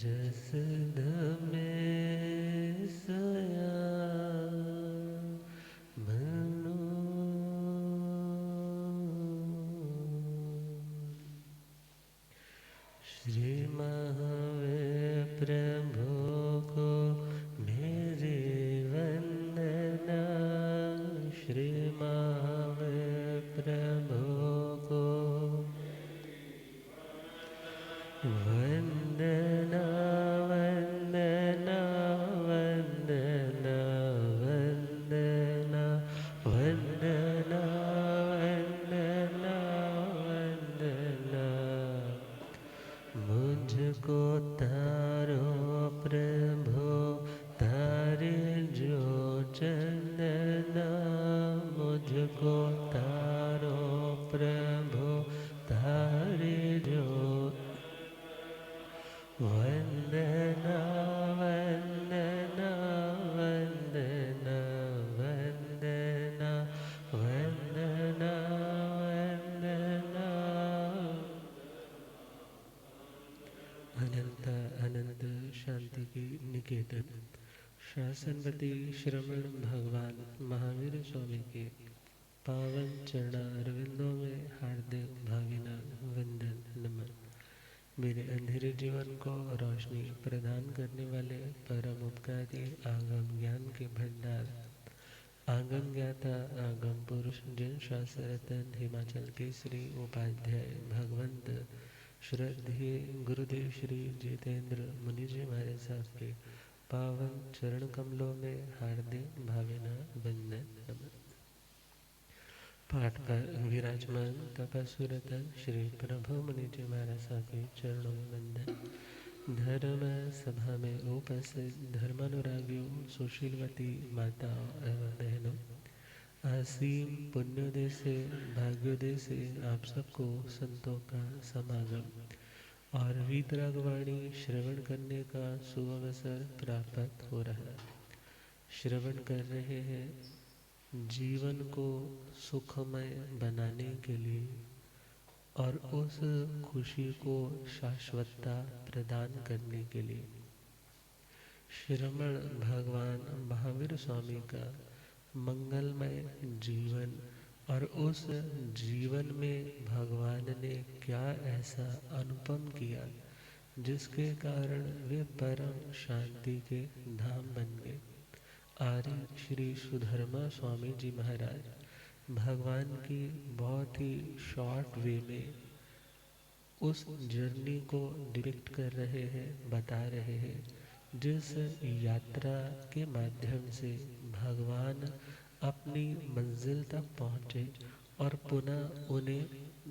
जसद में सोया मनो श्री महावीर प्रभु को मेरी वंदना। श्री महावीर प्रभु को वंदना वंदना वंदना वंदना वंदना वंदना वंदना। मुझको तारो प्रभु तारे जो चंदना। मुझको तारो प्रभु तारे जो वंदना वंदना वंदना वंदना वंदना वंदना। अनंत अनंत शांति की निकेतन शासनपति श्रवण भगवान महावीर स्वामी के पावन चरणारविंदों में हार्दिक भावना वंदन नमन। मेरे अंधेरे जीवन को रोशनी प्रदान करने वाले परम उपकारी आगम ज्ञान के भंडार आगम ज्ञाता आगम पुरुष जिन शास्त्र रतन हिमाचल केसरी उपाध्याय भगवंत श्रद्धेय गुरुदेव श्री जितेंद्र मुनि जी महाराज साहब के पावन चरण कमलों में हार्दिक भावना वंदन नमन। पाठ पर विराजमान तपस्विरतन श्री प्रभु मुनि जी महाराज साहब के चरणों में वंदन। धर्म सभा में उपस्थित धर्मानुरागियों, सुशीलवती माताओं एवं बहनों, असीम पुण्योदय से भाग्योदय से आप सबको संतों का समागम और वीतरागवाणी श्रवण करने का सुअवसर प्राप्त हो रहा है। श्रवण कर रहे हैं जीवन को सुखमय बनाने के लिए और उस खुशी को शाश्वतता प्रदान करने के लिए। श्रवण भगवान महावीर स्वामी का मंगलमय जीवन और उस जीवन में भगवान ने क्या ऐसा अनुपम किया जिसके कारण वे परम शांति के धाम बन गए। आर्य श्री सुधर्मा स्वामी जी महाराज भगवान की बहुत ही शॉर्ट वे में उस जर्नी को डिपिक्ट कर रहे हैं, बता रहे हैं, जिस यात्रा के माध्यम से भगवान अपनी मंजिल तक पहुँचे और पुनः उन्हें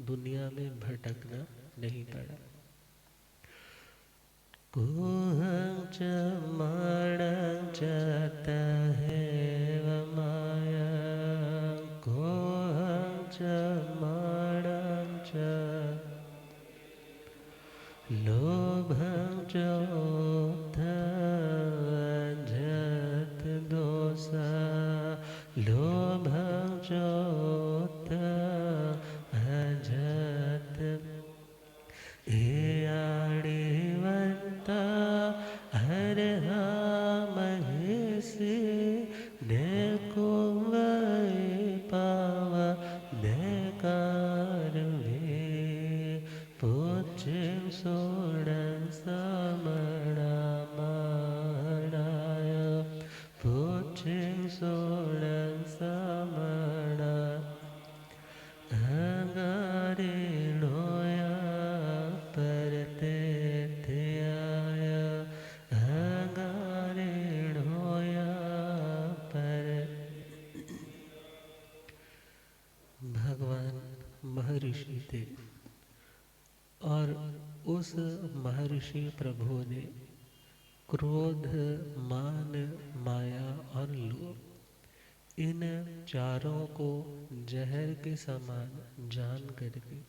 दुनिया में भटकना नहीं पड़ा। कोहं च माणं च तहेव माया। कोहं च माणं च लोभं च झत दोषा। लोभं च झत हर महेशी देखो वै पाव देकार वे। पूछे सोड़न समणा मणाय। पूछे सोड़न समणा अंगारे ढोया परते थे अंगारे ढोया पर। भगवान महर्षि थे और उस महर्षि प्रभु ने क्रोध, मान, माया और लोभ इन चारों को जहर के समान जान करके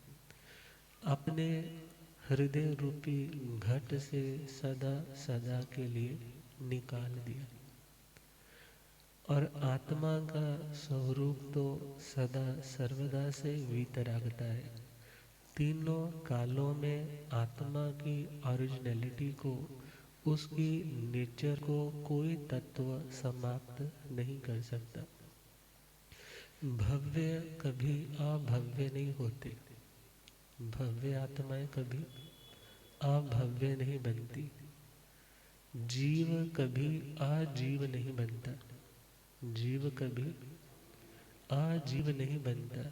अपने हृदय रूपी घट से सदा सदा के लिए निकाल दिया। और आत्मा का स्वरूप तो सदा सर्वदा से वीतरागता है। तीनों कालों में आत्मा की ओरिजिनलिटी को उसकी नेचर को कोई तत्व समाप्त नहीं कर सकता। भव्य कभी अभव्य नहीं होते, भव्य आत्माएं कभी अभव्य नहीं बनती, जीव कभी अजीव नहीं बनता, जीव कभी अजीव नहीं बनता,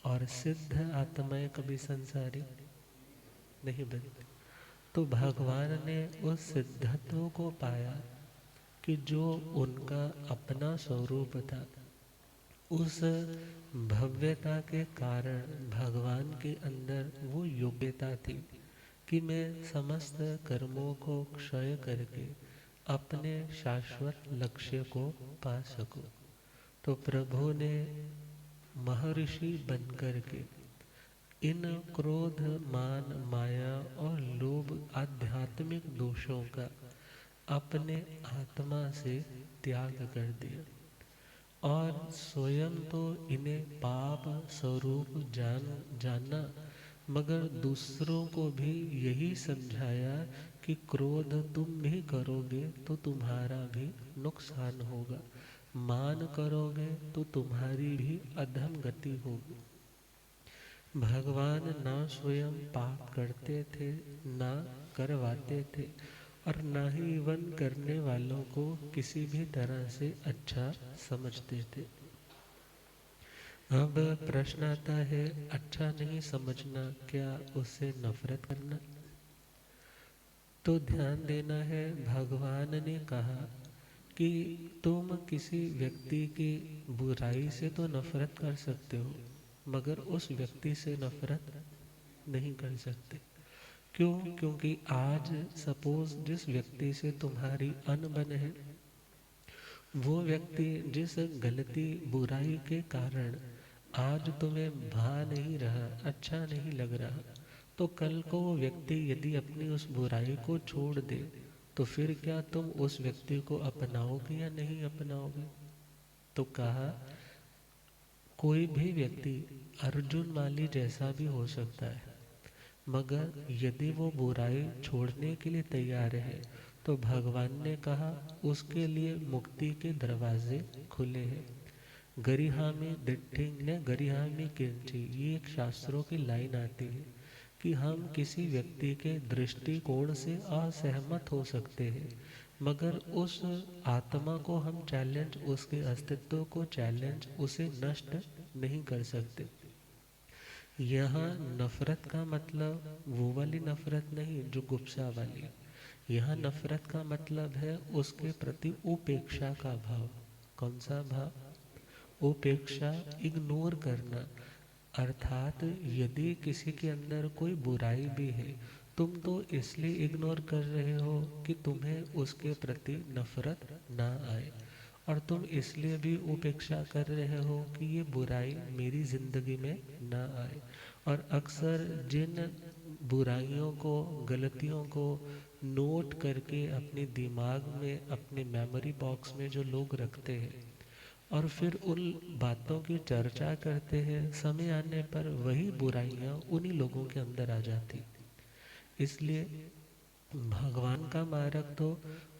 और सिद्ध आत्माएं कभी संसारी नहीं बनती। तो भगवान ने उस सिद्धत्व को पाया कि जो उनका अपना स्वरूप था, उस भव्यता के कारण भगवान के अंदर वो योग्यता थी कि मैं समस्त कर्मों को क्षय करके अपने शाश्वत लक्ष्य को पा सकूं। तो प्रभु ने महर्षि बनकर के इन क्रोध, मान, माया और लोभ आध्यात्मिक दोषों का अपने आत्मा से त्याग कर दिया, और स्वयं तो इन्हें पाप स्वरूप जाना, मगर दूसरों को भी यही समझाया कि क्रोध तुम भी करोगे तो तुम्हारा भी नुकसान होगा, मान करोगे तो तुम्हारी भी अधम गति होगी। भगवान ना स्वयं पाप करते थे, ना करवाते थे, और ना ही वन करने वालों को किसी भी तरह से अच्छा समझते थे। अब प्रश्न आता है, अच्छा नहीं समझना क्या उससे नफरत करना? तो ध्यान देना है, भगवान ने कहा कि तुम किसी व्यक्ति की बुराई से तो नफरत कर सकते हो, मगर उस व्यक्ति से नफरत नहीं कर सकते। क्यों? क्योंकि आज सपोज जिस व्यक्ति से तुम्हारी अनबन है, वो व्यक्ति जिस गलती बुराई के कारण आज तुम्हें भा नहीं रहा, अच्छा नहीं लग रहा, तो कल को वो व्यक्ति यदि अपनी उस बुराई को छोड़ दे, तो फिर क्या तुम उस व्यक्ति को अपनाओगे या नहीं अपनाओगे? तो कहा, कोई भी व्यक्ति अर्जुन माली जैसा भी हो सकता है, मगर यदि वो बुराई छोड़ने के लिए तैयार है, तो भगवान ने कहा उसके लिए मुक्ति के दरवाजे खुले हैं। गरिहामी दिट्ठिंग ने गरिहामी किंची, ये एक शास्त्रों की लाइन आती है कि हम किसी व्यक्ति के दृष्टिकोण से असहमत हो सकते हैं, मगर उस आत्मा को हम चैलेंज, उसके अस्तित्व को चैलेंज, उसे नष्ट नहीं कर सकते। यहाँ नफरत का मतलब वो वाली नफरत नहीं जो गुप्सा वाली, यहाँ नफरत का मतलब है उसके प्रति उपेक्षा का भाव। कौन सा भाव? उपेक्षा, इग्नोर करना। अर्थात यदि किसी के अंदर कोई बुराई भी है, तुम तो इसलिए इग्नोर कर रहे हो कि तुम्हें उसके प्रति नफरत ना आए, और तुम इसलिए भी उपेक्षा कर रहे हो कि ये बुराई मेरी जिंदगी में ना आए। और अक्सर जिन बुराइयों को, गलतियों को नोट करके अपने दिमाग में, अपने मेमोरी बॉक्स में जो लोग रखते हैं और फिर उन बातों की चर्चा करते हैं, समय आने पर वही बुराइयां उन्हीं लोगों के अंदर आ जाती। इसलिए भगवान का मार्ग तो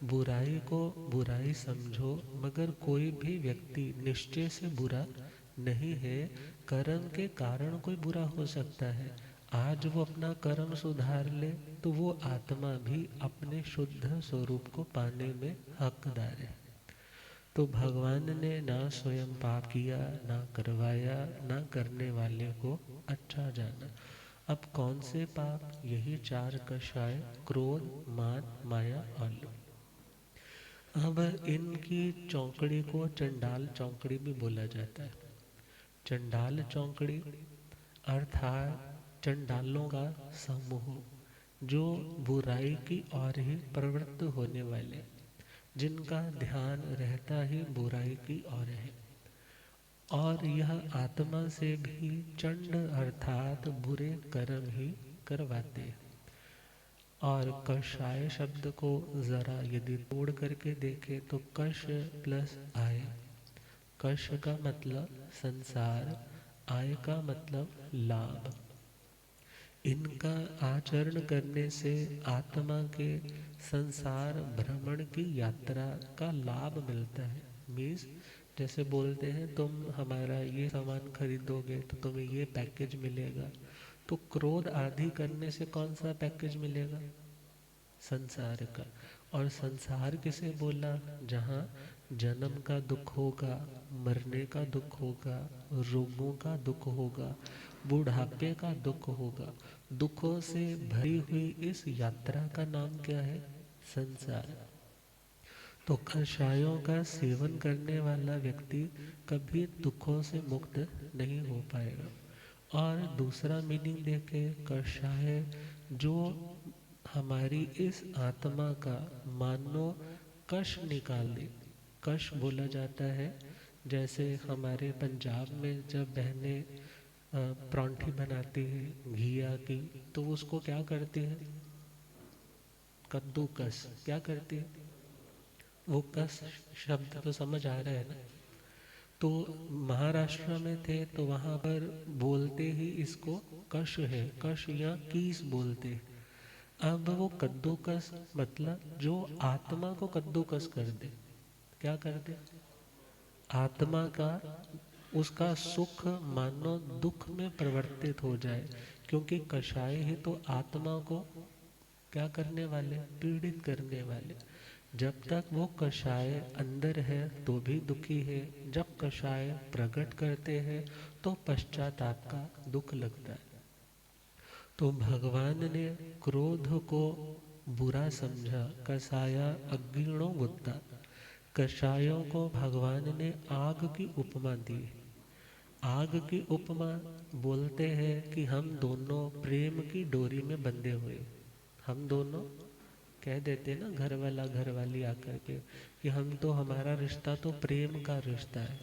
बुराई को बुराई समझो, मगर कोई भी व्यक्ति निश्चय से बुरा नहीं है। कर्म के कारण कोई बुरा हो सकता है, आज वो अपना कर्म सुधार ले तो वो आत्मा भी अपने शुद्ध स्वरूप को पाने में हकदार है। तो भगवान ने ना स्वयं पाप किया, ना करवाया, ना करने वाले को अच्छा जाना। अब कौन से पाप? यही चार कषाय, क्रोध, मान, माया और लोभ। अब इनकी चौकड़ी को चंडाल चौकड़ी भी बोला जाता है। चंडाल चौकड़ी अर्थात चंडालों का समूह, जो बुराई की ओर ही प्रवृत्त होने वाले, जिनका ध्यान रहता ही बुराई की ओर है, और यह आत्मा से भी चंड अर्थात बुरे कर्म ही करवाते हैं। और कषाय शब्द को जरा यदि तोड़ करके देखें तो कष प्लस आय, कष का मतलब संसार, आय का मतलब लाभ। इनका आचरण करने से आत्मा के संसार भ्रमण की यात्रा का लाभ मिलता है। मीन्स जैसे बोलते हैं तुम हमारा ये सामान खरीदोगे तो तुम्हें ये पैकेज मिलेगा, तो क्रोध आदि करने से कौन सा पैकेज मिलेगा? संसार का। और संसार किसे बोला? जहाँ जन्म का दुख होगा, मरने का दुख होगा, रोगों का दुख होगा, बुढ़ापे का दुख होगा। दुखों से भरी हुई इस यात्रा का नाम क्या है? संसार। तो कषायों का सेवन करने वाला व्यक्ति कभी दुखों से मुक्त नहीं हो पाएगा। और दूसरा मीनिंग देखे, कषाय जो हमारी इस आत्मा का मानो कष निकाल दे। कष बोला जाता है, जैसे हमारे पंजाब में जब बहनें परांठी बनाती है घिया की, तो उसको क्या करती है? कद्दूकस। क्या करती है? वो कस शब्द तो समझ आ रहा है ना? तो महाराष्ट्र में थे तो वहाँ पर बोलते ही इसको कष है, कष या कीस बोलते हैं। अब वो कद्दूकस मतलब जो आत्मा को कद्दूकस कर दे। क्या कर दे? आत्मा का उसका सुख मानो दुख में परिवर्तित हो जाए, क्योंकि कषाय ही तो आत्मा को क्या करने वाले? पीड़ित करने वाले। जब तक वो कषाय अंदर है तो भी दुखी है, जब कषाय प्रकट करते हैं तो पश्चाताप का दुख लगता है। तो भगवान ने क्रोध को बुरा समझा, कषाया अग्निणो गुप्ता। कषायों को भगवान ने आग की उपमा दी। आग की उपमा बोलते हैं कि हम दोनों प्रेम की डोरी में बंधे हुए। हम दोनों कह देते ना घर वाला घर वाली आकर के कि हम तो, हमारा रिश्ता तो प्रेम का रिश्ता है।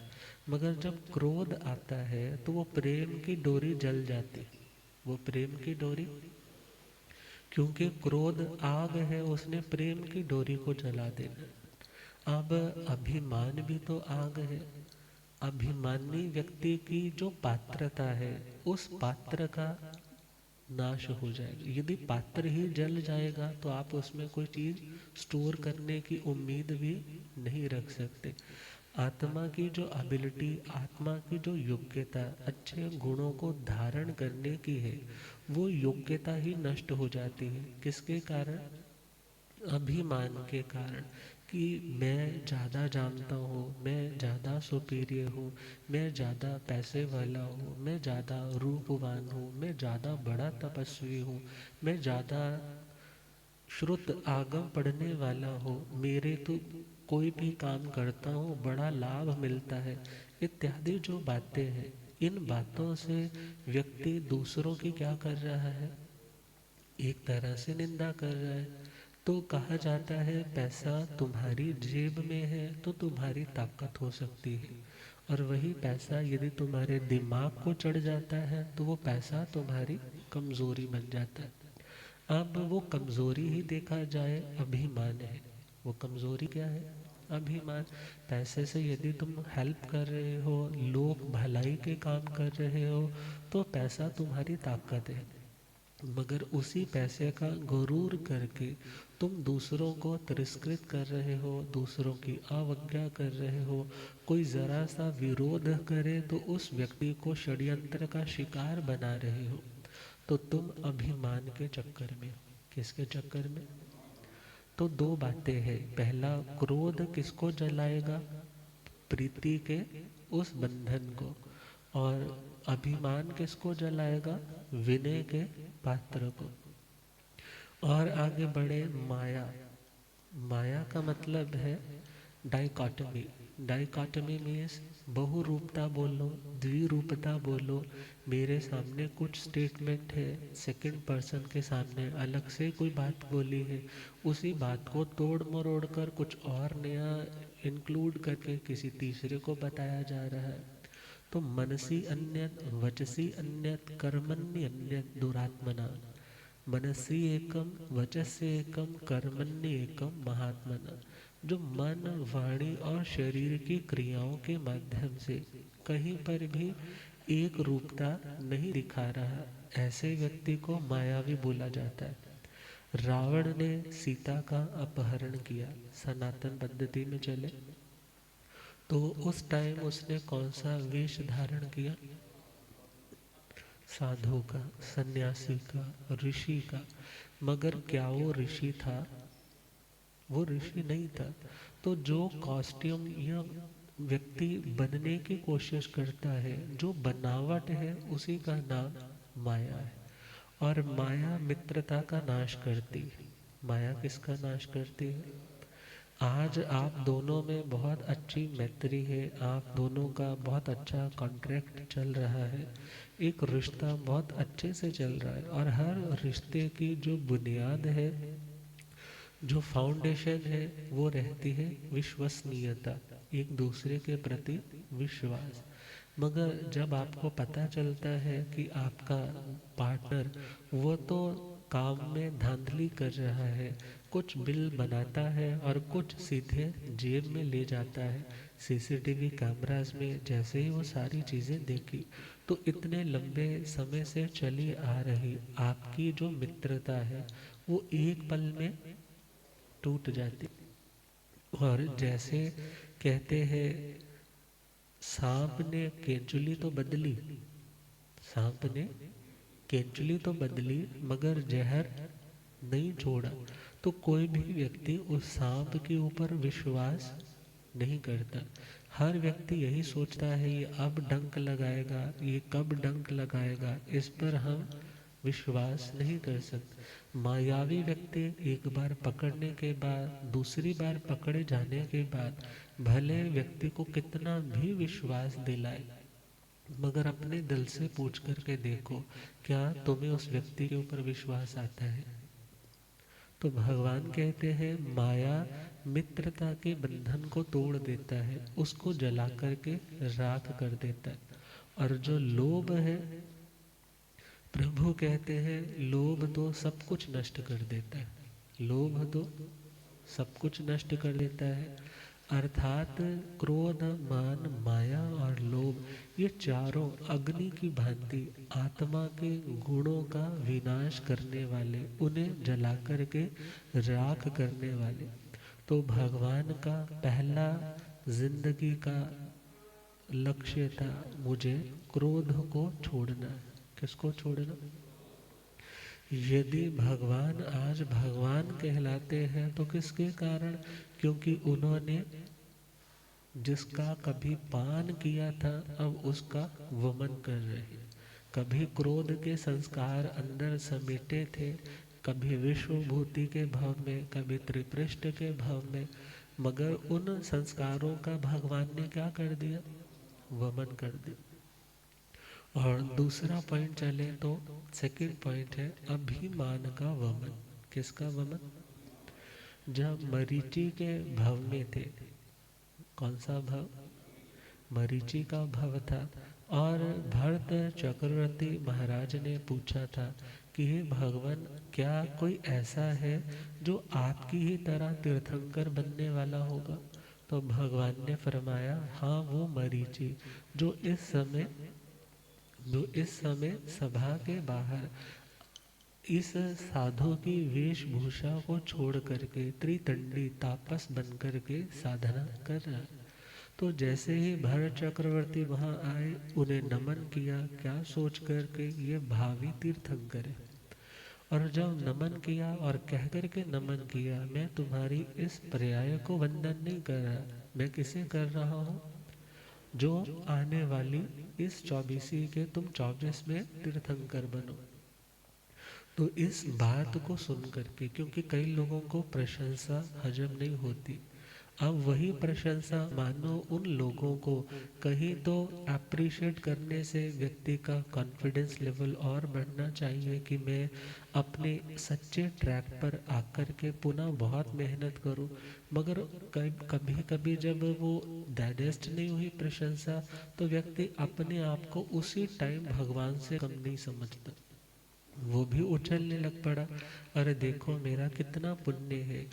मगर जब क्रोध आता है तो वो प्रेम की डोरी जल जाती। वो प्रेम की डोरी, क्योंकि क्रोध आग है, उसने प्रेम की डोरी को जला देना। अब अभिमान भी तो आग है। अभिमानी व्यक्ति की जो पात्रता है, उस पात्र का नाश हो जाएगा। यदि पात्र ही जल जाएगा तो आप उसमें कोई चीज स्टोर करने की उम्मीद भी नहीं रख सकते। आत्मा की जो एबिलिटी, आत्मा की जो योग्यता अच्छे गुणों को धारण करने की है, वो योग्यता ही नष्ट हो जाती है। किसके कारण? अभिमान के कारण, कि मैं ज़्यादा जानता हूँ, मैं ज़्यादा सुपीरियर हूँ, मैं ज़्यादा पैसे वाला हूँ, मैं ज़्यादा रूपवान हूँ, मैं ज़्यादा बड़ा तपस्वी हूँ, मैं ज़्यादा श्रुत आगम पढ़ने वाला हूँ, मेरे तो कोई भी काम करता हूँ बड़ा लाभ मिलता है, इत्यादि जो बातें हैं। इन बातों से व्यक्ति दूसरों की क्या कर रहा है? एक तरह से निंदा कर रहा है। तो कहा जाता है पैसा तुम्हारी जेब में है तो तुम्हारी ताकत हो सकती है, और वही पैसा यदि तुम्हारे दिमाग को चढ़ जाता है तो वो पैसा तुम्हारी कमजोरी बन जाता है। अब वो कमजोरी ही देखा जाए अभिमान है। वो कमजोरी क्या है? अभिमान। पैसे से यदि तुम हेल्प कर रहे हो, लोग भलाई के काम कर रहे हो, तो पैसा तुम्हारी ताकत है। मगर उसी पैसे का गुरूर करके तुम दूसरों को तिरस्कृत कर रहे हो, दूसरों की अवज्ञा कर रहे हो। कोई ज़रा सा विरोध करे तो उस व्यक्ति को षड्यंत्र का शिकार बना रहे हो। तो तुम अभिमान के चक्कर में। किसके चक्कर में? तो दो बातें हैं। पहला, क्रोध किसको जलाएगा? प्रीति के उस बंधन को। और अभिमान किसको जलाएगा? विनय के पात्र को। और आगे बढ़े, माया। माया का मतलब है डाइकॉटमी। डाइकॉटमी मीन्स बहुरूपता बोलो, द्विरूपता बोलो। मेरे सामने कुछ स्टेटमेंट है, सेकंड पर्सन के सामने अलग से कोई बात बोली है, उसी बात को तोड़ मरोड़ कर कुछ और नया इंक्लूड करके किसी तीसरे को बताया जा रहा है। तो मनसी अन्यत, वचसी अन्यत, कर्मण्य अन्यत दुरात्मना। मनसी एकम, वचस्य एकम, कर्मण्य एकम महात्मना। जो मन, वाणी और शरीर की क्रियाओं के माध्यम से कहीं पर भी एक रूपता नहीं दिखा रहा, ऐसे व्यक्ति को मायावी बोला जाता है। रावण ने सीता का अपहरण किया, सनातन पद्धति में चले तो उस टाइम उसने कौन सा वेश धारण किया? साधु का, सन्यासी का, ऋषि का। मगर क्या वो ऋषि था? वो ऋषि नहीं था। तो जो कॉस्ट्यूम या व्यक्ति बनने की कोशिश करता है, जो बनावट है, उसी का नाम माया है। और माया मित्रता का नाश करती है। माया किसका नाश करती है? आज आप दोनों में बहुत अच्छी मैत्री है, आप दोनों का बहुत अच्छा कॉन्ट्रैक्ट चल रहा है, एक रिश्ता बहुत अच्छे से चल रहा है। और हर रिश्ते की जो बुनियाद है, जो फाउंडेशन है, वो रहती है विश्वसनीयता, एक दूसरे के प्रति विश्वास। मगर जब आपको पता चलता है कि आपका पार्टनर वो तो काम में धांधली कर रहा है, कुछ बिल बनाता है और कुछ सीधे जेब में ले जाता है, सीसीटीवी कैमरास में जैसे ही वो सारी चीज़ें देखी, तो इतने लंबे समय से चली आ रही आपकी जो मित्रता है वो एक पल में टूट जाती। और जैसे कहते हैं, सांप ने केंचुली तो बदली, सांप ने केंचुली तो बदली मगर जहर नहीं छोड़ा। तो कोई भी व्यक्ति उस सांप के ऊपर विश्वास नहीं करता। हर व्यक्ति यही सोचता है ये अब डंक लगाएगा, ये कब डंक लगाएगा, इस पर हम विश्वास नहीं कर सकते। मायावी व्यक्ति एक बार पकड़ने के बाद, दूसरी बार पकड़े जाने के बाद भले व्यक्ति को कितना भी विश्वास दिलाए, मगर अपने दिल से पूछ करके देखो, क्या तुम्हें उस व्यक्ति के ऊपर विश्वास आता है? तो भगवान कहते हैं माया मित्रता के बंधन को तोड़ देता है, उसको जला करके राख कर देता है। और जो लोभ है, प्रभु कहते हैं लोभ तो सब कुछ नष्ट कर देता है। लोभ तो सब कुछ नष्ट कर देता है। अर्थात क्रोध, मान, माया और लोभ, ये चारों अग्नि की भांति आत्मा के गुणों का विनाश करने वाले, उन्हें जला करके राख करने वाले। तो भगवान का पहला जिंदगी का लक्ष्य था, मुझे क्रोध को छोड़ना। किसको छोड़ना? यदि भगवान आज भगवान कहलाते हैं तो किसके कारण? क्योंकि उन्होंने जिसका कभी पान किया था अब उसका वमन कर रहे हैं। कभी क्रोध के संस्कार अंदर समेटे थे, कभी विश्वभूति के भाव में, कभी त्रिपृष्ठ के भाव में, मगर उन संस्कारों का भगवान ने क्या कर दिया? वमन कर दिया। और दूसरा पॉइंट चले तो सेकंड पॉइंट है अभिमान का वमन। किसका वमन? जब मरीचि के भव में थे, कौन सा भव? मरीचि का भव था। और भरत चक्रवर्ती महाराज ने पूछा था कि हे भगवान, क्या कोई ऐसा है जो आपकी ही तरह तीर्थंकर बनने वाला होगा? तो भगवान ने फरमाया, हाँ वो मरीचि जो इस समय सभा के बाहर इस साधु की वेशभूषा को छोड़ करके त्रिदंडी तापस बन करके साधना कर रहा। तो जैसे ही भरत चक्रवर्ती वहां आए, उन्हें नमन किया, क्या सोच करके ये भावी तीर्थंकर है। और जब नमन किया और कह करके नमन किया, मैं तुम्हारी इस पर्याय को वंदन नहीं कर रहा, मैं किसे कर रहा हूँ? जो आने वाली इस 24 के तुम 24 में तीर्थंकर बनो। तो इस बात को सुन करके, क्योंकि कई लोगों को प्रशंसा हजम नहीं होती, अब वही प्रशंसा मानो उन लोगों को कहीं तो अप्रिशिएट करने से व्यक्ति का कॉन्फिडेंस लेवल और बढ़ना चाहिए कि मैं अपने सच्चे ट्रैक पर आकर के पुनः बहुत मेहनत करूं। मगर कभी कभी जब वो डाइजेस्ट नहीं हुई प्रशंसा, तो व्यक्ति अपने आप को उसी टाइम भगवान से कम नहीं समझता, वो भी उछलने लग पड़ा। अरे देखो मेरा कितना पुण्य है।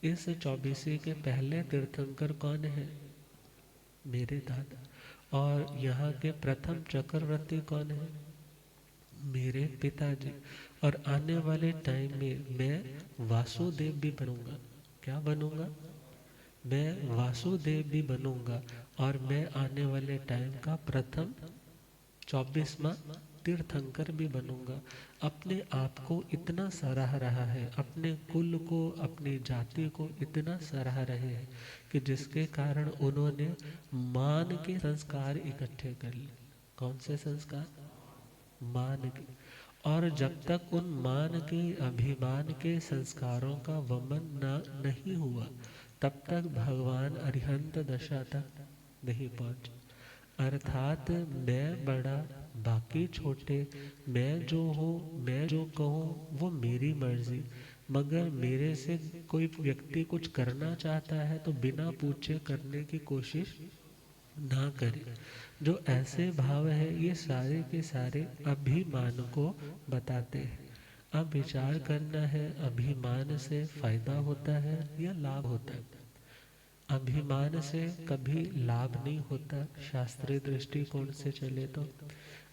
इस 24 के पहले तीर्थंकर कौन है? मेरे दादा। और यहाँ के प्रथम चक्रवर्ती कौन है? मेरे पिताजी। और आने वाले टाइम में मैं वासुदेव भी बनूंगा। क्या बनूंगा? मैं वासुदेव भी बनूंगा। और मैं आने वाले टाइम का प्रथम 24वां तीर्थंकर भी बनूंगा। अपने आप को इतना सराह रहा है, अपने कुल को, अपनी जाति को इतना सराह रहे हैं कि जिसके कारण उन्होंने मान के संस्कार इकट्ठे कर लिए। कौन से संस्कार? मान के। और जब तक उन मान के, अभिमान के संस्कारों का वमन नहीं हुआ, तब तक भगवान अरिहंत दशा तक नहीं पहुंचे। अर्थात मैं बड़ा, बाकी छोटे, मैं जो हूँ, मैं जो कहूँ वो मेरी मर्जी। मगर मेरे से कोई व्यक्ति कुछ करना चाहता है तो बिना पूछे करने की कोशिश ना करे। जो ऐसे भाव है ये सारे के सारे अभिमान को बताते हैं। अब विचार करना है, अभिमान से फायदा होता है या लाभ होता है? अभिमान से कभी लाभ नहीं होता। शास्त्रीय दृष्टिकोण से चले तो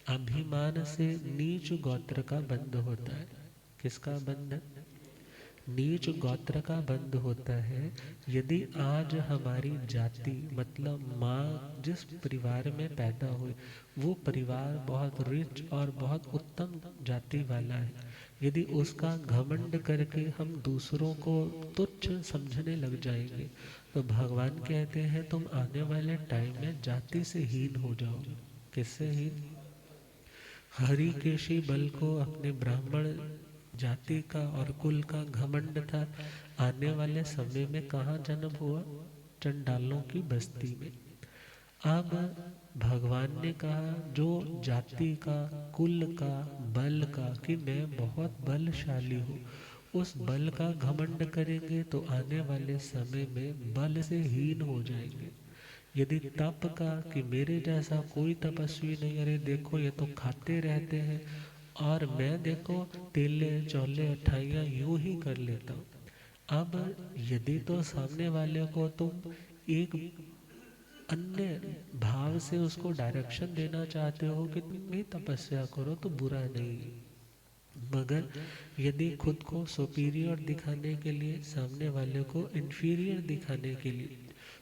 अभिमान से नीच गोत्र का बंध होता है। किसका बंध? नीच गोत्र का बंध होता है। यदि आज हमारी जाति, मतलब माँ जिस परिवार में पैदा हुई, वो परिवार बहुत रिच और बहुत उत्तम जाति वाला है, यदि उसका घमंड करके हम दूसरों को तुच्छ समझने लग जाएंगे, तो भगवान कहते हैं तुम आने वाले टाइम में जाति से हीन हो जाओगे। किससे हीन? हरिकेशी बल को अपने ब्राह्मण जाति का और कुल का घमंड था। आने वाले समय में कहाँ जन्म हुआ? चंडालों की बस्ती में। अब भगवान ने कहा जो जाति का, कुल का, बल का, कि मैं बहुत बलशाली हूँ, उस बल का घमंड करेंगे तो आने वाले समय में बल से हीन हो जाएंगे। यदि तप का, कि मेरे जैसा कोई तपस्वी नहीं, अरे देखो ये तो खाते रहते हैं और मैं देखो तेले चौले अठाइयाँ यूं ही कर लेता हूँ। अब यदि तो सामने वाले को तुम एक अन्य भाव से उसको डायरेक्शन देना चाहते हो कि तुम भी तपस्या करो तो बुरा नहीं, मगर यदि खुद को सुपीरियर दिखाने के लिए, सामने वाले को इंफीरियर दिखाने के लिए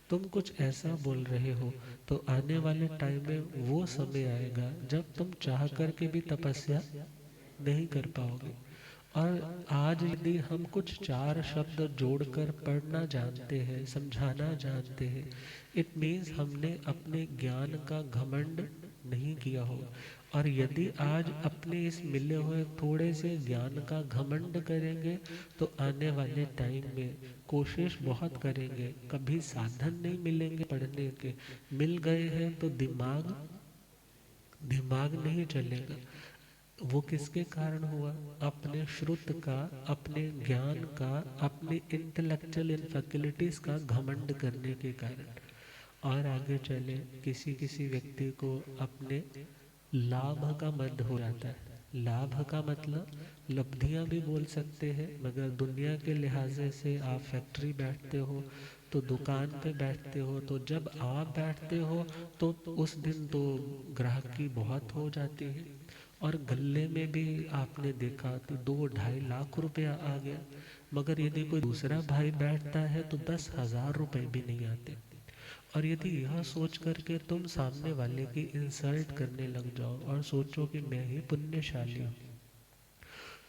तुम कुछ ऐसा बोल रहे हो, तो आने वाले टाइम में वो समय आएगा जब तुम चाह करके भी तपस्या नहीं कर पाओगे। और आज यदि हम कुछ चार शब्द जोड़कर पढ़ना जानते हैं, समझाना जानते हैं, इट मीन्स हमने अपने ज्ञान का घमंड नहीं किया हो। और यदि आज अपने इस मिले हुए थोड़े से ज्ञान का घमंड करेंगे तो आने वाले टाइम में कोशिश बहुत करेंगे, कभी साधन नहीं मिलेंगे पढ़ने के, मिल गए हैं तो दिमाग दिमाग नहीं चलेगा। वो किसके कारण हुआ? अपने श्रुत का, अपने ज्ञान का, अपने इंटेलेक्चुअल इन फैकल्टीज का घमंड करने के कारण। और आगे चले, किसी किसी व्यक्ति को अपने लाभ का मद हो जाता है। लाभ का मतलब लब्धियां भी बोल सकते हैं, मगर दुनिया के लिहाजे से आप फैक्ट्री बैठते हो तो दुकान पे बैठते हो, तो जब आप बैठते हो तो उस दिन तो ग्राहकी बहुत हो जाती है। और गले में भी आपने देखा तो 2-2.5 लाख रुपया आ गया, मगर यदि कोई दूसरा भाई बैठता है तो 10,000 रुपये भी नहीं आते। और यदि यह सोच करके तुम सामने वाले की इंसल्ट करने लग जाओ और सोचो कि मैं ही पुण्यशाली हूँ,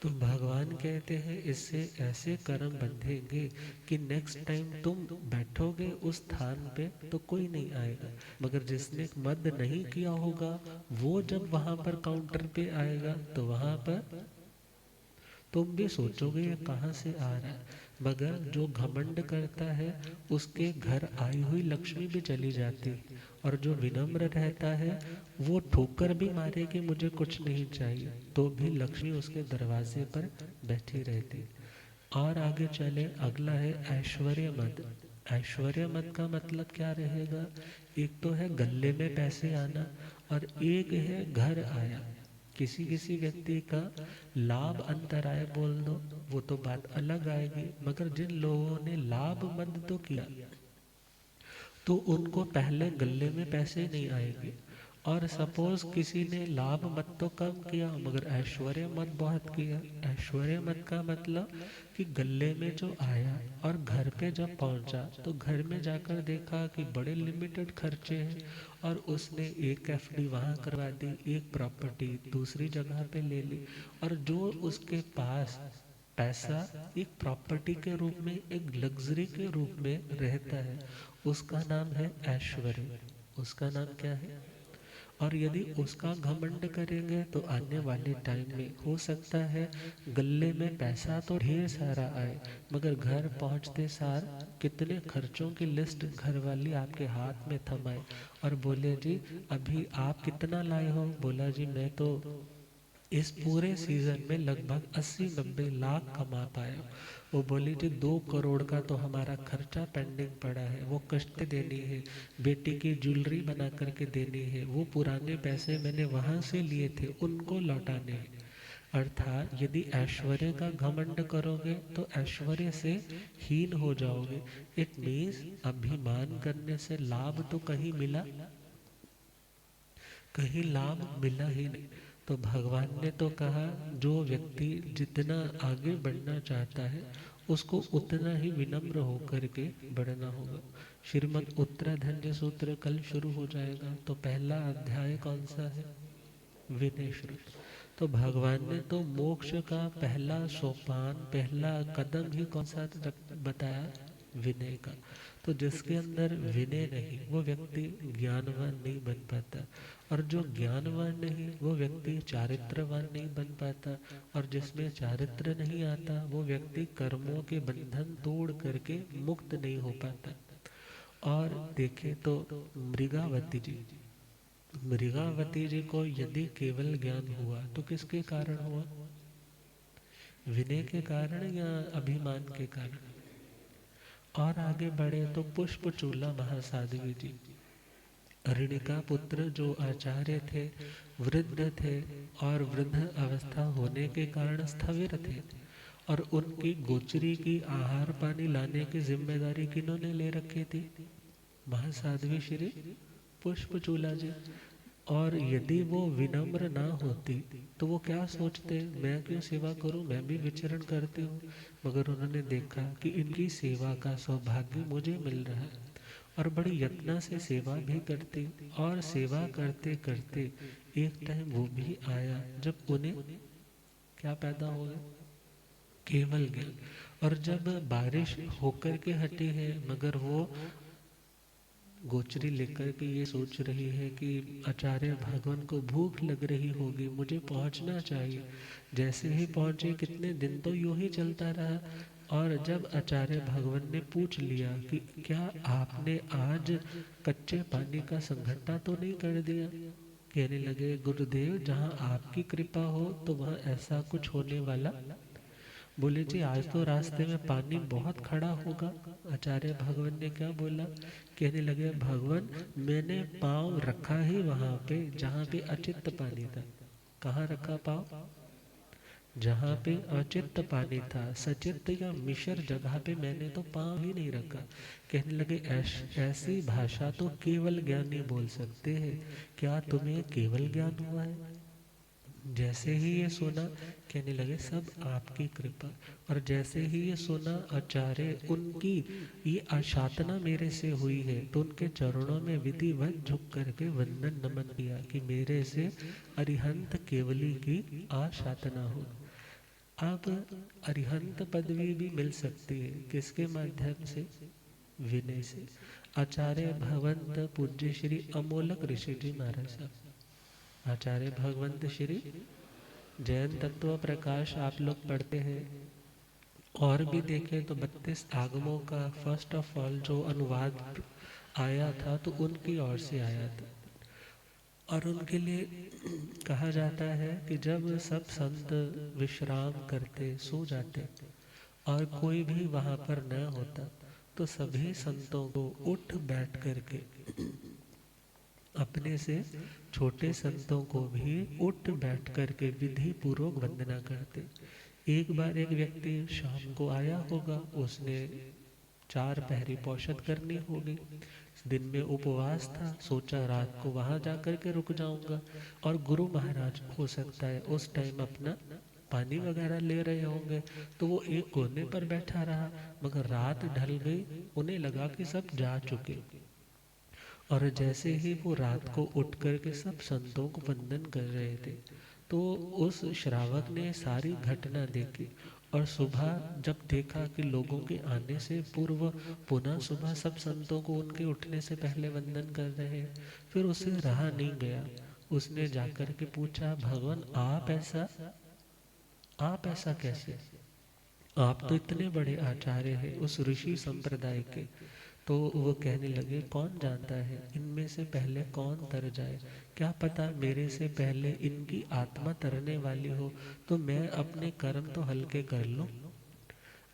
तो भगवान कहते हैं इससे ऐसे कर्म बंधेंगे कि नेक्स्ट टाइम तुम बैठोगे उस स्थान पे तो कोई नहीं आएगा, मगर जिसने मद नहीं किया होगा वो जब वहां पर काउंटर पे आएगा तो वहां पर तुम भी सोचोगे ये कहाँ से आ रहा है। मगर जो घमंड करता है उसके घर आई हुई लक्ष्मी भी चली जाती, और जो विनम्र रहता है वो ठोकर भी मारे कि मुझे कुछ नहीं चाहिए, तो भी लक्ष्मी उसके दरवाजे पर बैठी रहती। और आगे चले, अगला है ऐश्वर्य मद। ऐश्वर्य मद का मतलब क्या रहेगा? एक तो है गले में पैसे आना, और एक है घर आया। किसी किसी व्यक्ति का लाभ अंतराय बोल दो, वो तो बात अलग आएगी, मगर जिन लोगों ने लाभ मद तो किया तो उनको पहले गले में पैसे नहीं आएंगे। और सपोज किसी ने लाभ मत तो कम किया मगर ऐश्वर्य मत बहुत किया। ऐश्वर्य मत का मतलब कि गले में जो आया और घर पे जब पहुंचा तो घर में जाकर देखा कि बड़े लिमिटेड खर्चे हैं, और उसने एक एफडी वहाँ करवा दी, एक प्रॉपर्टी दूसरी जगह पे ले ली, और जो उसके पास पैसा एक प्रॉपर्टी के रूप में, एक लग्जरी के रूप में रहता है, उसका नाम है ऐश्वर्य। उसका नाम क्या है? और यदि उसका घमंड करेंगे तो आने वाले टाइम में हो सकता है गले में पैसा तो ढेर सारा आए, मगर घर पहुंचते सार कितने खर्चों की लिस्ट घर वाली आपके हाथ में थमाए और बोले जी अभी आप कितना लाए हो? बोला जी मैं तो इस पूरे सीजन में लगभग 80-90 लाख कमा पाया। वो बोली जी 2 करोड़ का तो हमारा खर्चा पेंडिंग पड़ा है, वो किस्तें देनी है, बेटी की ज्वेलरी बना करके देनी है, वो पुराने पैसे मैंने वहाँ से लिए थे उनको लौटाने हैं। अर्थात यदि ऐश्वर्य का घमंड करोगे तो ऐश्वर्य से हीन हो जाओगे। इट मीन्स अभिमान करने से लाभ तो कहीं मिला, कहीं लाभ मिला ही नहीं। तो भगवान ने तो कहा जो व्यक्ति जितना आगे बढ़ना चाहता है उसको उतना ही विनम्र होकर के बढ़ना होगा। श्रीमद् उत्तराधन्य सूत्र कल शुरू हो जाएगा, तो पहला अध्याय कौन सा है? विनय श्रुत। तो भगवान ने तो मोक्ष का पहला सोपान, पहला कदम ही कौन सा बताया? विनय का। तो जिसके अंदर विनय नहीं वो व्यक्ति ज्ञानवान नहीं बन पाता, और जो ज्ञानवान नहीं वो व्यक्ति चारित्रवान नहीं बन पाता, और जिसमें चारित्र नहीं आता वो व्यक्ति कर्मों के बंधन तोड़ करके मुक्त नहीं हो पाता। और देखें तो मृगावती जी, मृगावती जी को यदि केवल ज्ञान हुआ तो किसके कारण हुआ? विनय के कारण या अभिमान के कारण? और आगे बढ़े तो पुष्पचूला महासाध्वी जी, अरणिका पुत्र जो आचार्य थे, वृद्ध थे, और वृद्ध अवस्था होने के कारण स्थविर थे, और उनकी गोचरी की आहार पानी लाने की जिम्मेदारी किन्होंने ले रखी थी? महासाध्वी श्री पुष्पचूला जी। और यदि वो विनम्र ना होती तो वो क्या सोचते, मैं क्यों सेवा करूं, मैं भी विचरण करती हूँ। मगर उन्होंने देखा कि इनकी सेवा का सौभाग्य मुझे मिल रहा है, और बड़ी यत्न से सेवा भी करती, और सेवा करते करते एक टाइम वो भी आया जब उन्हें क्या पैदा हो गया? केवल ज्ञान। और जब बारिश होकर के हटी है मगर वो गोचरी लेकर के ये सोच रही है कि आचार्य भगवान को भूख लग रही होगी, मुझे पहुंचना चाहिए। जैसे ही पहुंचे कितने दिन तो यूं ही चलता रहा, और जब आचार्य भगवान ने पूछ लिया कि क्या आपने आज कच्चे पानी का संघट्टा तो नहीं कर दिया? कहने लगे गुरुदेव जहाँ आपकी कृपा हो तो वहाँ ऐसा कुछ होने वाला। बोले जी आज तो रास्ते में पानी बहुत खड़ा होगा। आचार्य भगवान ने क्या बोला? कहने लगे भगवान मैंने पाँव रखा ही वहाँ पे जहाँ पे अचित पानी था। कहाँ रखा पाँव? जहाँ पे अचित पानी था, सचित या मिश्र जगह पे मैंने तो पाँव ही नहीं रखा। कहने लगे ऐसी भाषा तो केवल ज्ञानी बोल सकते हैं, क्या तुम्हें केवल ज्ञान हुआ है? जैसे ही ये सुना कहने लगे सब आपकी कृपा। और जैसे ही ये सुना आचार्य उनकी ये आशातना मेरे से हुई है तो उनके चरणों में विधिवत झुक करके वंदन नमन किया कि मेरे से अरिहंत केवली की आशातना हो। अब अरिहंत पदवी भी मिल सकती है किसके माध्यम से? विनय से। आचार्य भगवंत पूज्य श्री अमोलक ऋषि जी महाराज साहब, आचार्य भगवंत श्री जैन तत्व प्रकाश आप लोग पढ़ते हैं, और भी देखें तो 32 आगमों का फर्स्ट ऑफ ऑल जो अनुवाद आया था तो उनकी ओर से आया था। और उनके लिए कहा जाता है कि जब सब संत विश्राम करते सो जाते और कोई भी वहाँ पर न होता तो सभी संतों को उठ बैठ करके अपने से छोटे संतों को भी उठ बैठ करके विधि पूर्वक वंदना करते। एक बार एक व्यक्ति शाम को आया होगा, उसने 4 पहरी पौषध करनी होगी। दिन में उपवास था, सोचा रात को वहां जाकर के रुक जाऊंगा। और गुरु महाराज हो सकता है उस टाइम अपना पानी वगैरह ले रहे होंगे, तो वो एक कोने पर बैठा रहा। मगर रात ढल गई, उन्हें लगा कि सब जा चुके। और जैसे ही वो रात को उठ करके सब संतों को वंदन कर रहे थे, तो उस श्रावक ने सारी घटना देखी। और सुबह जब देखा कि लोगों के आने से पूर्व पुनः सुबह सब संतों को उनके उठने से पहले वंदन कर रहे हैं, फिर उसे रहा नहीं गया। उसने जाकर के पूछा, भगवान आप ऐसा कैसे? आप तो इतने बड़े आचार्य हैं उस ऋषि संप्रदाय के। तो वो कहने लगे, कौन जानता है इनमें से पहले कौन तर जाए। क्या पता मेरे से पहले इनकी आत्मा तरने वाली हो, तो मैं अपने कर्म तो हल्के कर लूं।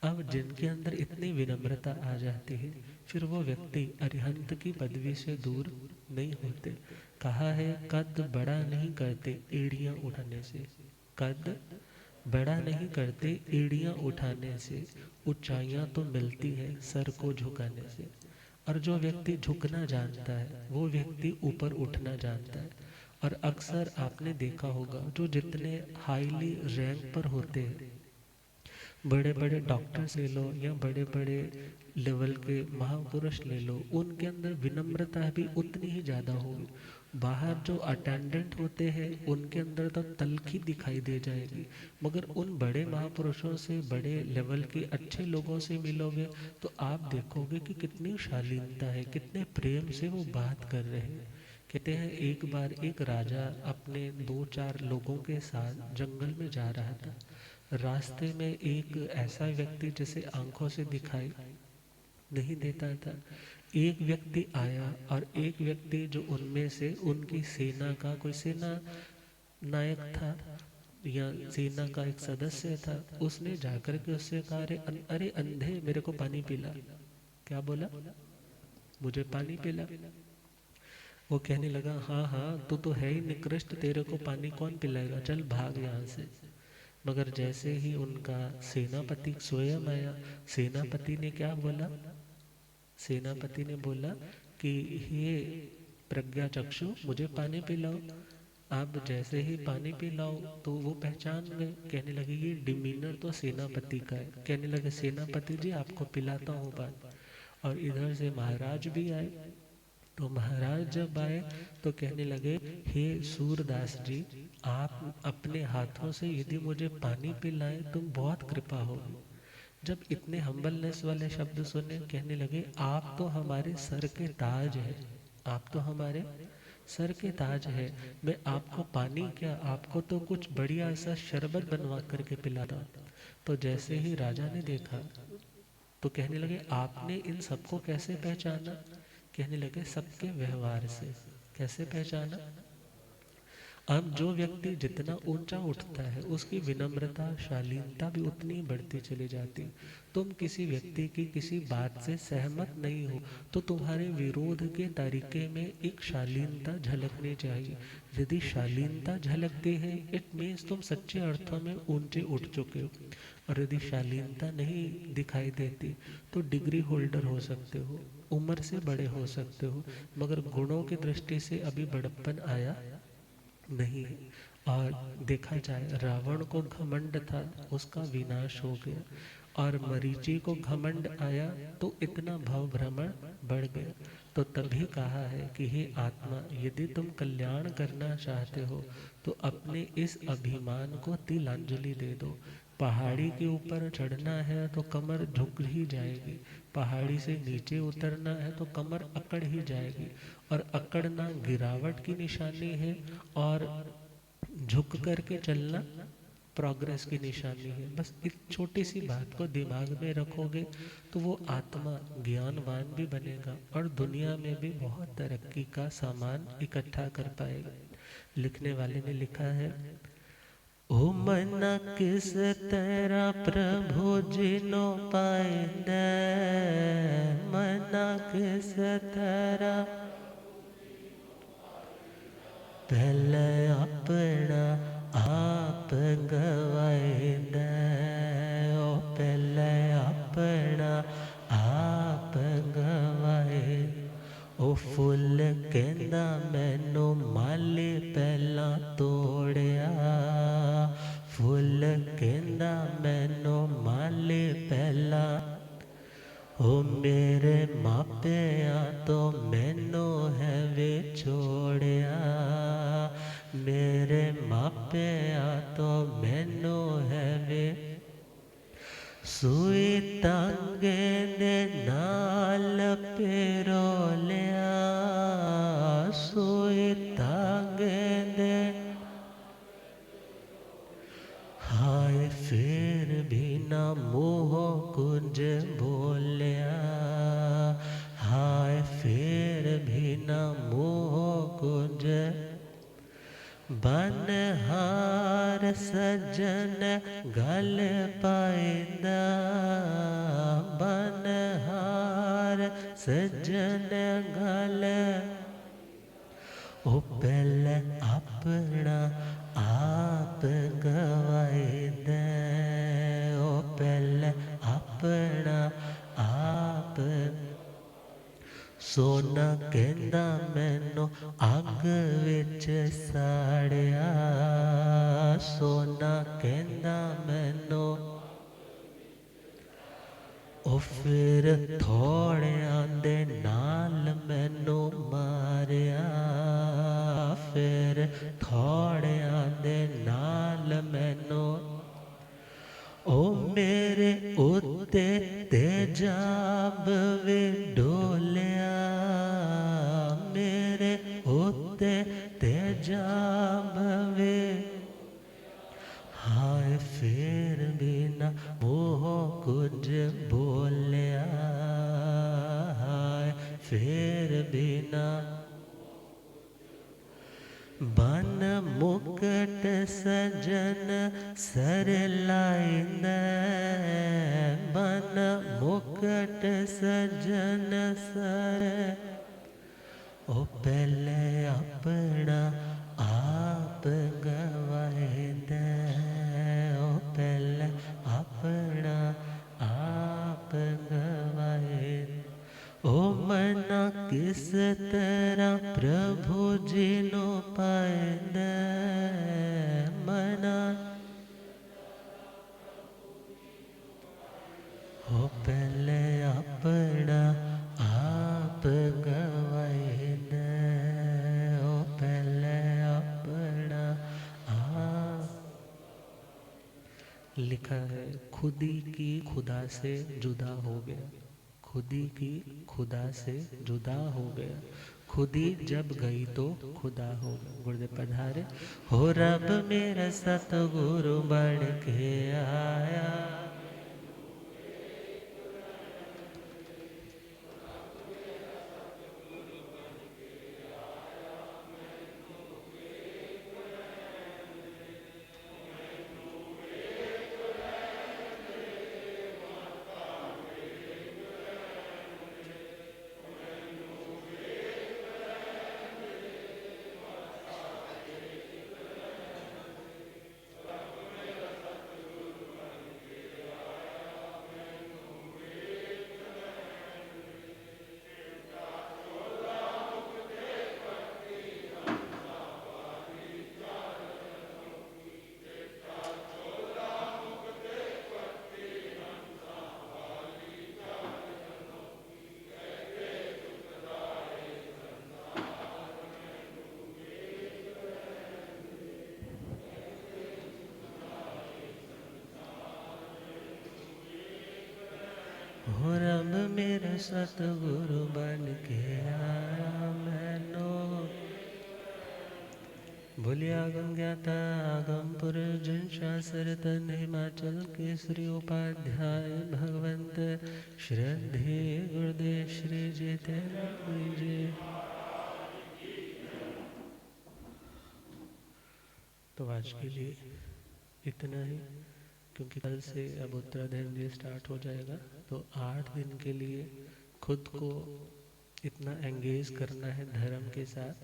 अब जिनके अंदर इतनी विनम्रता आ जाती है, फिर वो व्यक्ति अरिहंत की पदवी से दूर नहीं होते। कहा है, कद बड़ा नहीं करते एड़ियां उठाने से। कद बड़ा नहीं करते एड़ियां उठाने से, ऊंचाइयां तो मिलती है सर को झुकाने से। और जो व्यक्ति झुकना जानता है, वो व्यक्ति ऊपर उठना जानता है। और अक्सर आपने देखा होगा, जो जितने हाईली रैंक पर होते हैं, बड़े बड़े डॉक्टर्स ले लो या बड़े बड़े लेवल के महापुरुष ले लो, उनके अंदर विनम्रता भी उतनी ही ज़्यादा होगी। बाहर जो अटेंडेंट होते हैं, उनके अंदर तो तल्खी दिखाई दे जाएगी। मगर उन बड़े महापुरुषों से, बड़े लेवल के अच्छे लोगों से मिलोगे, तो आप देखोगे कि कितनी शालीनता है, कितने प्रेम से वो बात कर रहे हैं। कहते हैं, एक बार एक राजा अपने 2-4 लोगों के साथ जंगल में जा रहा था। रास्ते में एक ऐसा व्यक्ति जिसे आंखों से दिखाई नहीं देता था, एक व्यक्ति आया। और एक व्यक्ति जो उनमें से उनकी सेना का कोई सेना नायक था या सेना का एक सदस्य था, उसने जाकर के उससे कहा, अरे अंधे, मेरे को पानी पिला। क्या बोला? मुझे पानी पिला। वो कहने लगा, हाँ हाँ, तू तो है ही निकृष्ट, तेरे को पानी कौन पिलाएगा, चल भाग यहाँ से। मगर जैसे ही उनका सेनापति स्वयं आया, सेनापति ने क्या बोला? सेनापति ने बोला कि हे प्रज्ञा चक्षु, मुझे पानी पिलाओ। आप जैसे ही पानी पिलाओ तो वो पहचान गए। कहने लगे, ये डिमीनर तो सेनापति का है। कहने लगे, सेनापति जी आपको पिलाता हूँ पानी। और इधर से महाराज भी आए। तो महाराज जब आए तो कहने लगे, हे सूरदास जी, आप अपने हाथों से यदि मुझे पानी पिलाएं तो बहुत कृपा होगी। जब इतने हम्बलनेस वाले शब्द सुने, कहने लगे, आप तो हमारे सर के ताज है, आप तो हमारे सर के ताज है। मैं आपको पानी क्या, आपको तो कुछ बढ़िया सा शरबत बनवा करके पिलाता। तो जैसे ही राजा ने देखा तो कहने लगे, आपने इन सबको कैसे पहचाना? कहने लगे, सबके व्यवहार से। कैसे पहचाना? अब जो व्यक्ति जितना ऊंचा उठता है, उसकी विनम्रता, शालीनता भी उतनी बढ़ती चली जाती। तुम किसी व्यक्ति की किसी बात से सहमत नहीं हो, तो तुम्हारे विरोध के तरीके में एक शालीनता झलकनी चाहिए। यदि शालीनता झलकती है, इट मीन्स तुम सच्चे अर्थों में ऊंचे उठ चुके हो। और यदि शालीनता नहीं दिखाई देती, तो डिग्री होल्डर हो सकते हो, उम्र से बड़े हो सकते हो, मगर गुणों की दृष्टि से अभी बड़प्पन आया नहीं। और देखा जाए, रावण को घमंड था, उसका विनाश हो गया। और मरीचि को घमंड आया तो इतना भाव भ्रमण बढ़ गया। तो तभी कहा है कि हे आत्मा, यदि तुम कल्याण करना चाहते हो तो अपने इस अभिमान को तिलांजलि दे दो। पहाड़ी के ऊपर चढ़ना है तो कमर झुक ही जाएगी, पहाड़ी से नीचे उतरना है तो कमर अकड़ ही जाएगी। और अकड़ना गिरावट की निशानी है, और झुक करके चलना प्रोग्रेस की निशानी है। बस इस छोटी सी बात को दिमाग में रखोगे तो वो आत्मा ज्ञानवान भी बनेगा और दुनिया में भी बहुत तरक्की का सामान इकट्ठा कर पाएगा। लिखने वाले ने लिखा है, ओ मना किस तरह प्रभु जिनो पाइंदे, मना किस तरह पहले अपना आप गवाइंदे, ओ पहले अपना आप फुल कहंदा मैनू माली पहला तोड़िया, फुल कहंदा मैनू माली पहला। ओ मेरे मापिया तो मैनू है विछोड़िया, मेरे मापिया तो मैनू है वे। सूई तांगे दे नाल पिरोलिया, सूई तांगे दे। हाय फिर भी ना मुँह कुंज बोलिया, हाय फिर भी ना मुँह कुंज। बनहार सज्जन गल पाइंदा, बनहार सज्जन गल। ओ पहले अपना आप गवाइंदा, ओ पहले अपना आप। सोना कहंदा मैनू अग विच साड़िया, सोना कहंदा मैनू। ओ फिर थोड़ियां दे नाल मैनू मारिया, फिर थोड़ियां दे नाल मैनू। ओ मेरे उत्ते तेजाब वे डोलिया, मेरे उत्ते तेजाब वे। हाय फिर भी ना मुँह कुछ बोलिया, हाय फिर भी ना। बन मुकट सजन सर लाइंदा, बन मुकट सजन सर। ओ पहले अपना आप गवाइंदा, ओ पहले अपना आप गवाइंदा। ओ मना किस तरह प्रभु जी नो पाइंदा, मना। ओ पहले अपना आप गवाइंदा, ओ पहले अपना आप। लिखा है खुदी की खुदा से जुदा हो गया, खुदी की खुदा से जुदा हो गया। खुदी जब गई तो खुदा हो गया। गुरुदेव पधारे। हो रब मेरा सतगुरु बन के आया, हो रब मेरा सतगुरु बन के आया मैनो। बोलिया आगम ज्ञाता आगम पुरुष जन शास्त्र तन हिमाचल केसरी उपाध्याय भगवंत श्रद्धे गुरुदेव श्री जितेंद्र जी। तो आज के लिए इतना ही, क्योंकि कल से अब उत्तराधर्म भी स्टार्ट हो जाएगा। तो 8 दिन के लिए खुद को इतना एंगेज करना है धर्म के साथ,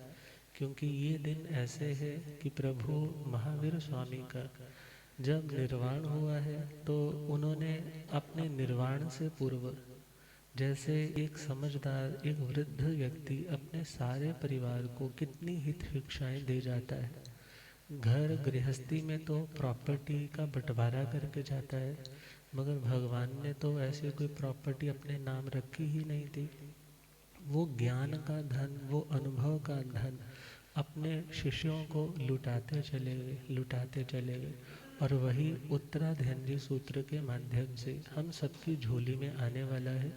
क्योंकि ये दिन ऐसे है कि प्रभु महावीर स्वामी का जब निर्वाण हुआ है तो उन्होंने अपने निर्वाण से पूर्व जैसे एक समझदार, एक वृद्ध व्यक्ति अपने सारे परिवार को कितनी हित शिक्षाएं दे जाता है। घर गृहस्थी में तो प्रॉपर्टी का बंटवारा करके जाता है, मगर भगवान ने तो ऐसी कोई प्रॉपर्टी अपने नाम रखी ही नहीं थी। वो ज्ञान का धन, वो अनुभव का धन अपने शिष्यों को लुटाते चले गए। और वही उत्तराधिकारी सूत्र के माध्यम से हम सबकी झोली में आने वाला है,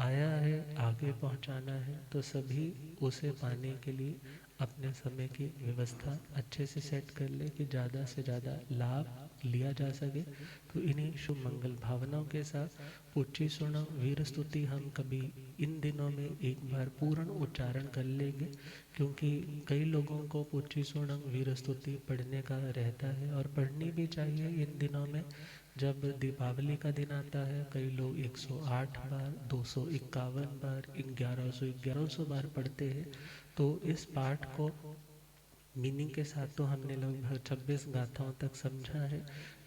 आया है, आगे पहुंचाना है। तो सभी उसे पाने के लिए अपने समय की व्यवस्था अच्छे से सेट कर ले कि ज़्यादा से ज़्यादा लाभ लिया जा सके। तो इन्हीं शुभ मंगल भावनाओं के साथ उच्ची सुणम वीर स्तुति हम कभी इन दिनों में एक बार पूर्ण उच्चारण कर लेंगे, क्योंकि कई लोगों को पुच्ची सुणम वीर स्तुति पढ़ने का रहता है और पढ़नी भी चाहिए इन दिनों में। जब दीपावली का दिन आता है, कई लोग 108 बार, 251 बार, 1100 बार पढ़ते हैं। तो इस पाठ को मीनिंग के साथ तो हमने लगभग 26 गाथाओं तक समझा है,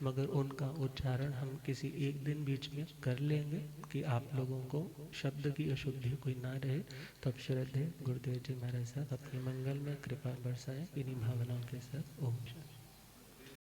मगर उनका उच्चारण हम किसी एक दिन बीच में कर लेंगे कि आप लोगों को शब्द की अशुद्धि कोई ना रहे। तब श्रद्धेय गुरुदेव जी महाराज साहब अपने मंगल में कृपा बरसाएं इन्हीं भावनाओं के साथ। ओम शांति।